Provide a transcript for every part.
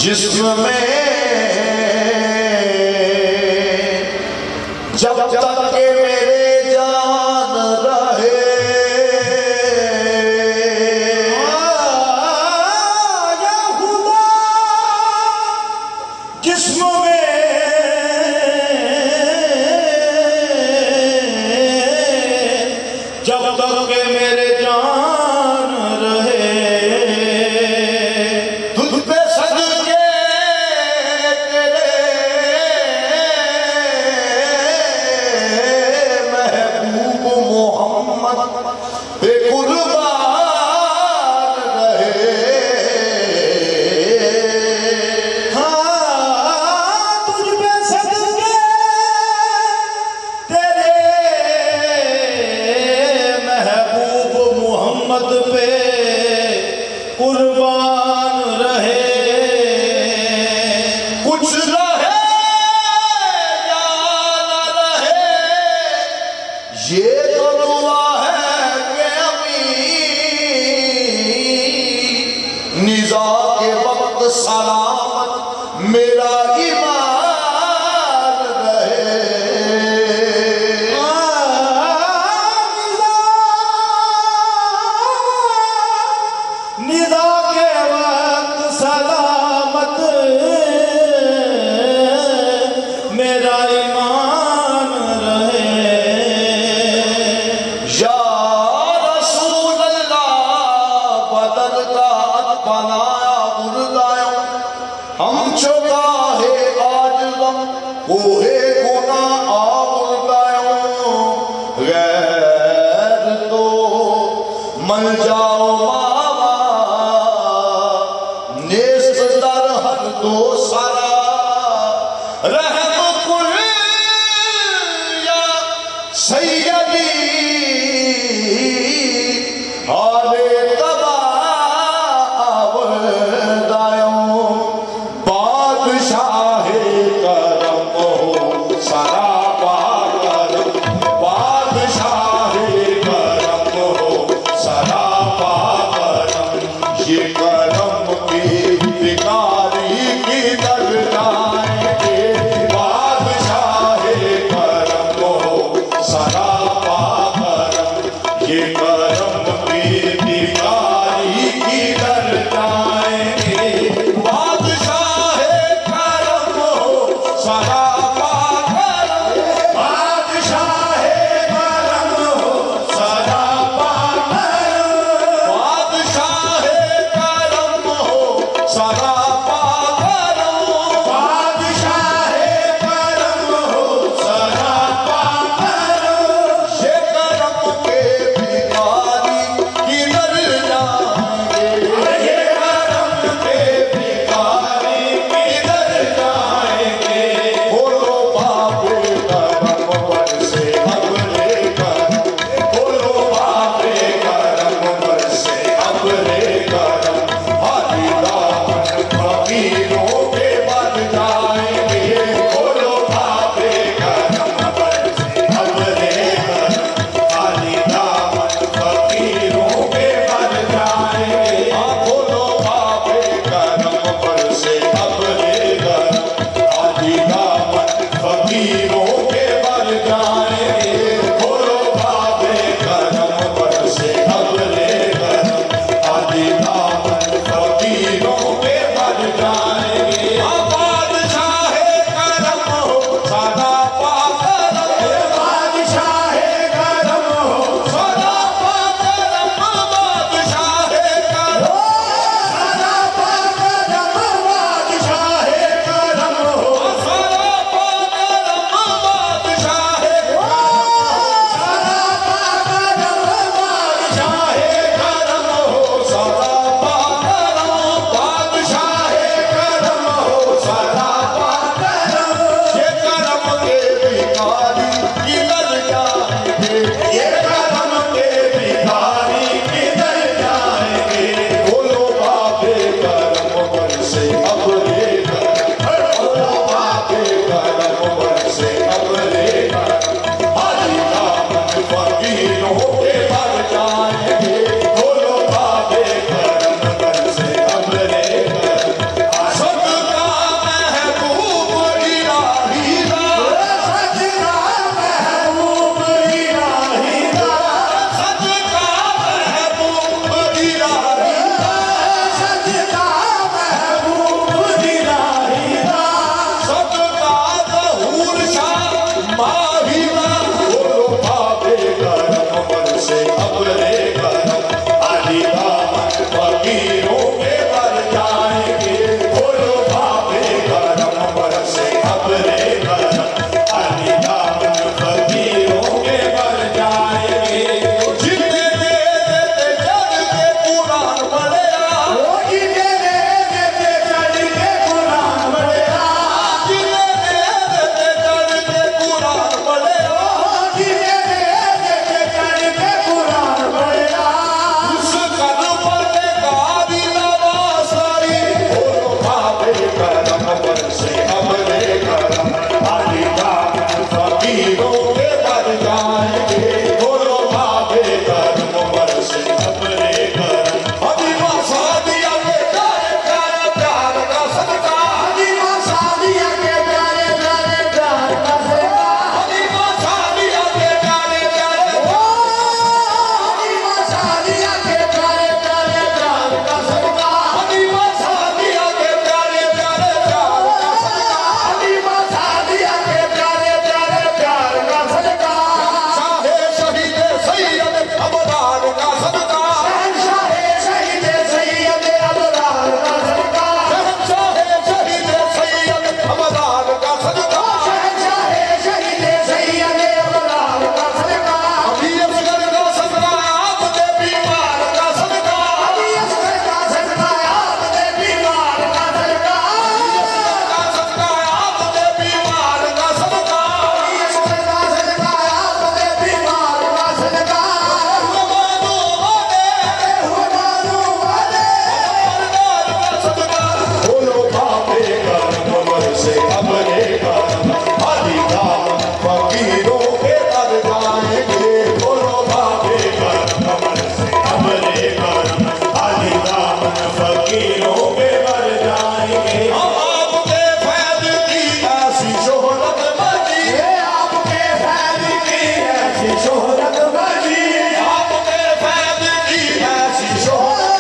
जिस्म में जब तक के मेरे जान रहे, या खुदा जिस्म में जब तक के मेरे जान रहे, तुझ पे सदके तेरे महबूब मोहम्मद पे कुर्बान रहे। हाँ, तुझ पे सदके तेरे महबूब मोहम्मद पे कुर्बान रहे। कुछ रहे या न रहे, ये तो दुआ है कि अमीन निज़ा के वक्त सलामत मेरा ईमान रहे। निज़ा के वक्त सलामत मेरा ईमान रहे। या रसूल अल्लाह बदल का बनाया बुरदाया, हम चुका है आज गम कोहे गुना आउरदाया। गैर तो मल जाओ मामा नेस्त दर हर दो सारा, रहम कुल या सैयदी हाले तबावदायों। बादशाहे करम हो सारा पागल, बादशाहे करम हो सारा पागल। ये करम की भिखारी की दर जाएंगे, बादशाहे करम हो सारा पागल। ये करम की भिखारी की दर जाएंगे, बादशाहे करम हो सारा पागल। बादशाहे करम हो सारा पागल, बादशाहे करम हो सारा पागल, बादशाहे करम हो सारा पागल। ये करम के भिखारी किधर जाएंगे, ये करम के भिखारी किधर जाएंगे। बोलो बाबे करम पर से अगले करम, बोलो बाबे करम पर से अगले करम। हाथी दामन फकीरों के बन जाएंगे, बोलो बाबे करम पर से अगले करम। हाथी दामन फकीरों के बन जाएंगे, बोलो बाबे करम पर से अगले करम। हाथी दामन फकीरों के बन जाएंगे, बोलो बाबे करम पर से अगले करम। हाथी दामन फकीरों के बन जाएंगे, बादशाहे करम हो सदा पागल, बादशाहे करम हो सदा पागल। का सदका, शहंशाह शहीद सैयद अबरार का सदका, शहंशाह शहीद सैयद अबरार का सदका, शहंशाह शहीद सैयद अबरार का सदका, अभी असगर का सदका आपने बीमार का सदका, अभी असगर का सदका आपने बीमार का सदका, आपने बीमार का सदका, अभी असगर का सदका आपने बीमार का सदका, हुए मानू वाले सदका, बोलो बाबे कर कमर से अमरे कर आदि दाम फकीरों के दर जाएंगे, बोलो बाबे कर कमर से अमरे कर आदि दाम फकीरों के दर जाएंगे। आपके फैज़ की ऐसी शोहरत बनी, आपके फैज़ की ऐसी शोहरत बनी, आपके फैज़ की ऐसी शोहरत,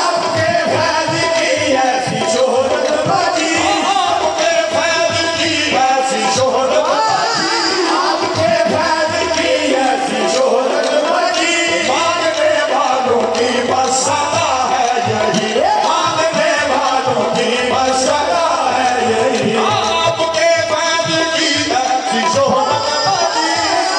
आपके फैज़ की ऐसी शोहरत बनी, आपके फैज़ की ऐसी शोहरत बनी, आपके फैज़ की ऐसी शोहरत बनी, मांगने वालों की बस सदा है यही, मांगने वालों की बस सदा है यही, आपके फैज़ की ऐसी शोहरत बनी,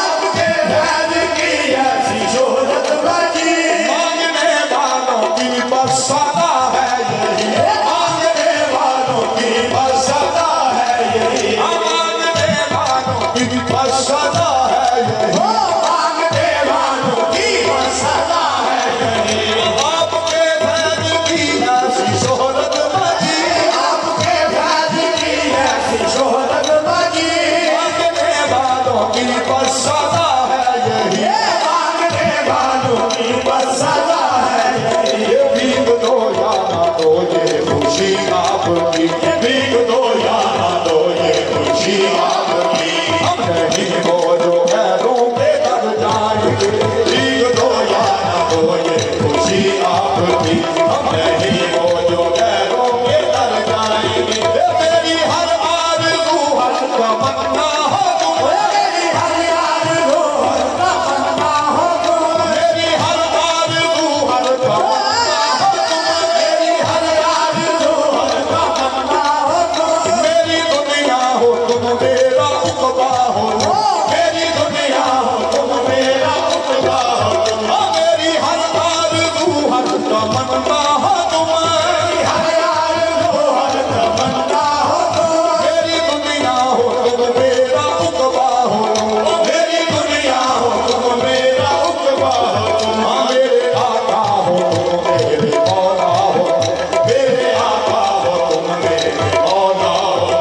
आपके फैज़ की ऐसी शोहरत बनी, मांगने वालों की बस सदा है यही, मांगने वालों की बस सदा है यही, मांगने वालों की बस सदा है यही, मांगने वालों की बस सदा है यही, आपके फैज़ की ऐसी शोहरत बनी, आपके फैज़ की ऐसी शोहरत बनी, मांगने वालों की बस सदा है यही, मांगने वालों की बस सदा है यही, ये भीख दो या ना दो ये खुशी आपकी, ये भीख दो या ना दो ये खुशी आपकी, हम नहीं हो जो गैरों के दर जाएंगे, भीख दो या ना दो ये खुशी आपकी, हम नहीं हो जो गैरों के दर जाएंगे, ये मेरी हर आरज़ू हर तमन्ना हो तुम, मेरी हर आरज़ू हर तमन्ना हो तुम, मेरी हर आरज़ू हर तमन्ना हो तुम, मेरी हर आरज़ू हर तमन्ना हो तुम, मेरी दुनिया हो तुम मेरा उक़बा हो तुम, मेरी दुनिया हो तुम मेरा उक़बा हो तुम, मेरी हर आरज़ू हर तमन्ना हो तुम, मेरी हर आरज़ू हर तमन्ना हो तुम, मेरी दुनिया हो तुम मेरा उक़बा हो तुम, मेरी दुनिया हो तुम मेरा उक़बा हो तुम, मेरे आका हो तुम मेरे मौला हो तुम, मेरे आका हो तुम मेरे मौला हो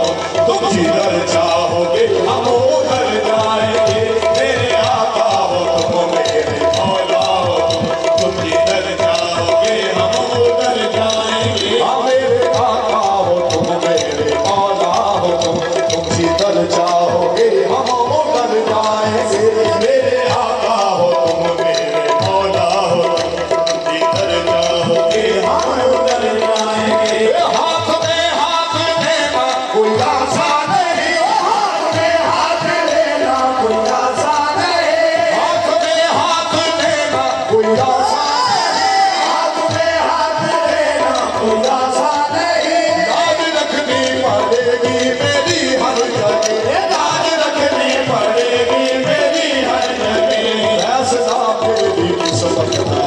तुम जिधर चाहोगे हम उधर जाएंगे, मेरे आका हो तुम मेरे मौला हो तुम जिधर चाहोगे हम उधर जाएंगे, मेरे आका हो तुम मेरे मौला हो तुम जिधर चाहोगे हम उधर जाएंगे, मेरे आका हो तुम मेरे मौला हो तुम जिधर चाहोगे हम उधर जाएंगे। हाथ में हाथ देना कोई आशा नहीं, हाथ में हाथ देना कोई आशा नहीं, हाथ में हाथ देना कोई आशा नहीं, हाथ में हाथ देना कोई आशा नहीं, लाज रखनी पड़ेगी मेरी हर जगह, लाज रखनी पड़ेगी मेरी हर जगह, फैसला मेरी किस्मत का